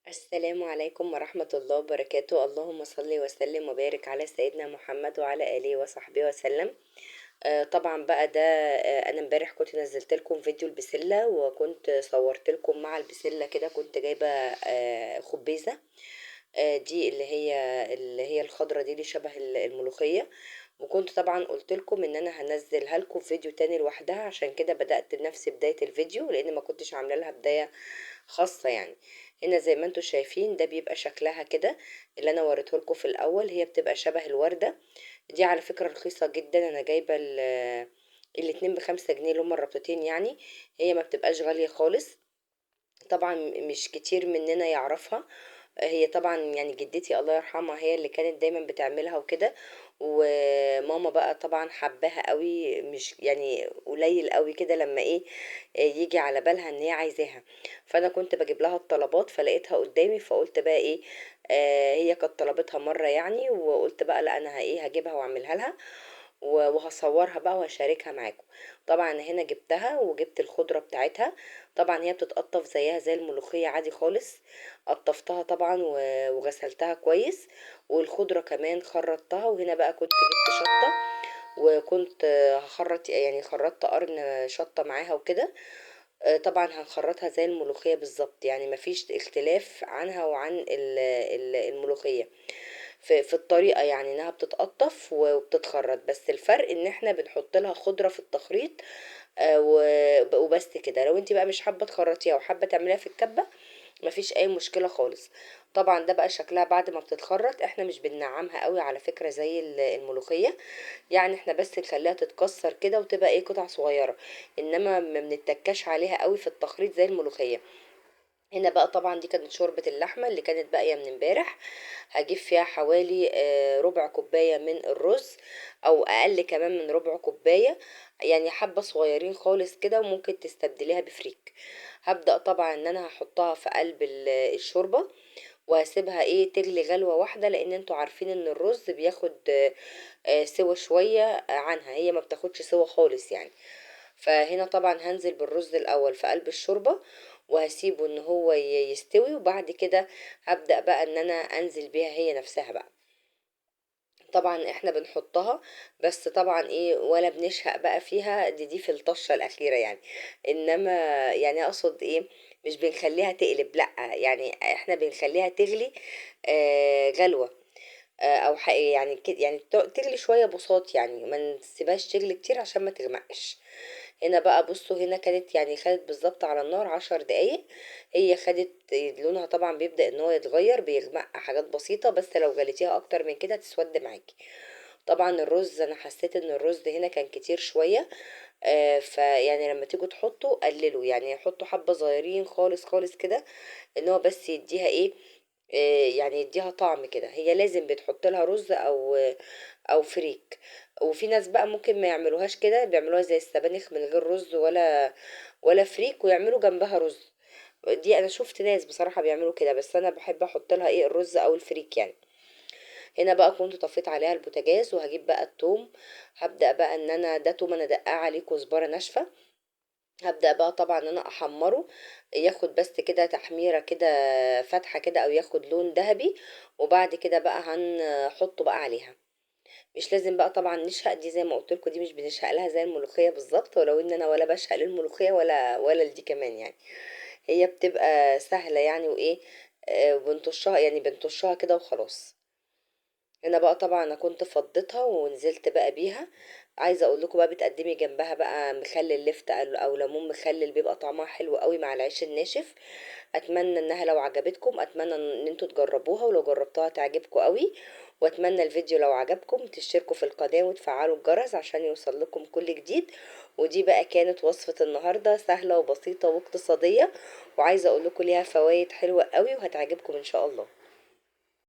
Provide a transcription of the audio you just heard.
السلام عليكم ورحمة الله وبركاته. اللهم صل وسلم وبارك على سيدنا محمد وعلى آله وصحبه وسلم. طبعا بقى ده انا امبارح كنت نزلت لكم فيديو البسلة، وكنت صورت لكم مع البسلة كده. كنت جايبة خبيزة، دي اللي هي الخضرة دي اللي شبه الملوخية. وكنت طبعا قلت لكم ان انا هنزلها لكم فيديو تاني لوحدها، عشان كده بدأت بنفس بداية الفيديو، لان ما كنتش عامله لها بداية خاصة يعني. هنا زي ما انتوا شايفين ده بيبقى شكلها كده، اللي انا وريته لكم في الاول. هي بتبقى شبه الوردة. دي على فكرة رخيصة جدا، انا جايبة الاتنين ب5 جنيه، اللي هما الربطتين يعني. هي ما بتبقاش غالية خالص. طبعا مش كتير مننا يعرفها. هي طبعا يعني جدتي الله يرحمها هي اللي كانت دايما بتعملها وكده. وماما بقى طبعا حباها قوي، مش يعني قليل قوي كده لما ايه يجي على بالها ان هي عايزاها. فانا كنت بجيب لها الطلبات فلقيتها قدامي، فقلت بقى ايه، هي كانت طلبتها مرة يعني، وقلت بقى لا انا ايه هجيبها واعملها لها. وهصورها بقى وهشاركها معاكم. طبعا هنا جبتها وجبت الخضرة بتاعتها. طبعا هي بتتقطف زيها زي الملوخية عادي خالص. قطفتها طبعا وغسلتها كويس. والخضرة كمان خرطتها. وهنا بقى كنت جبت شطة، وكنت هخرط يعني خرطت قرن شطة معاها وكده. طبعا هنخرطها زي الملوخية بالظبط، يعني مفيش اختلاف عنها وعن الملوخية في الطريقة، يعني انها بتتقطف وبتتخرط. بس الفرق ان احنا بنحط لها خضرة في التخريط. وبس كده. لو انت بقى مش حابة تخرطيها وحابة تعمليها في الكبة، مفيش اي مشكلة خالص. طبعا ده بقى شكلها بعد ما بتتخرط. احنا مش بننعمها قوي على فكرة زي الملوخية. يعني احنا بس نخليها تتكسر كده وتبقى ايه قطع صغيرة. انما ما بنتكاش عليها قوي في التخريط زي الملوخية. هنا بقى طبعا دي كانت شوربة اللحمة اللي كانت باقية من امبارح. هجيب فيها حوالي ربع كوباية من الرز، او اقل كمان من ربع كوباية. يعني حبة صغيرين خالص كده، وممكن تستبدليها بفريك. هبدأ طبعا ان انا هحطها في قلب الشوربة، وهسيبها ايه تغلي غلوة واحدة، لان انتوا عارفين ان الرز بياخد سوا شوية عنها. هي ما بتاخدش سوا خالص يعني. فهنا طبعا هنزل بالرز الاول في قلب الشوربة، وهسيبه ان هو يستوي. وبعد كده هبدأ بقى ان انا انزل بيها هي نفسها بقى. طبعا احنا بنحطها، بس طبعا ايه ولا بنشهق بقى فيها، دي في الطشة الاخيرة يعني. انما يعني اقصد ايه، مش بنخليها تقلب، لا يعني احنا بنخليها تغلي غلوة. او يعني كده يعني تغلي شوية بساط، يعني ما نسيبهاش تغلي كتير عشان ما تغمقش. هنا بقى بصوا، هنا كانت يعني خدت بالظبط على النار 10 دقايق. هي خدت لونها طبعا بيبدأ ان هو يتغير، بيغمق حاجات بسيطة، بس لو غليتيها اكتر من كده تسود معاكي. طبعا الرز انا حسيت ان الرز هنا كان كتير شوية. فيعني لما تيجوا تحطوا قللوا، يعني حطوا حبة صغيرين خالص خالص كده. ان هو بس يديها ايه، يعني يديها طعم كده. هي لازم بتحط لها رز او فريك. وفي ناس بقى ممكن ما يعملوهاش كده، بيعملوها زي السبانخ من غير رز ولا فريك، ويعملوا جنبها رز. دي انا شفت ناس بصراحة بيعملوا كده، بس انا بحب احط لها ايه الرز او الفريك يعني. هنا بقى كنت طفيت عليها البوتاجاز، وهجيب بقى التوم. هبدأ بقى ان انا ده توم انا دقاه عليه كزبرة ناشفة. هبدأ بقى طبعا ان انا احمره، ياخد بس كده تحميرة كده، فتحة كده، او ياخد لون ذهبي. وبعد كده بقى هنحطه بقى عليها. مش لازم بقى طبعا نشهق، دي زي ما قلت لكم دي مش بنشهق لها زي الملوخية بالظبط، ولو ان انا ولا بشهق للملوخية ولا لدي كمان يعني. هي بتبقى سهلة يعني وايه. بنطشها يعني بنطشها كده وخلاص. هنا بقى طبعا انا كنت فضيتها ونزلت بقى بيها. عايزه اقول لكم بقى بتقدمي جنبها بقى مخلل لفت او ليمون مخلل، بيبقى طعمها حلو قوي مع العيش الناشف. اتمنى انها لو عجبتكم، اتمنى ان انتوا تجربوها، ولو جربتوها تعجبكم قوي. واتمنى الفيديو لو عجبكم تشتركوا في القناه وتفعلوا الجرس عشان يوصل لكم كل جديد. ودي بقى كانت وصفه النهارده، سهله وبسيطه واقتصاديه. وعايزه اقول لكم ليها فوائد حلوه قوي وهتعجبكم ان شاء الله.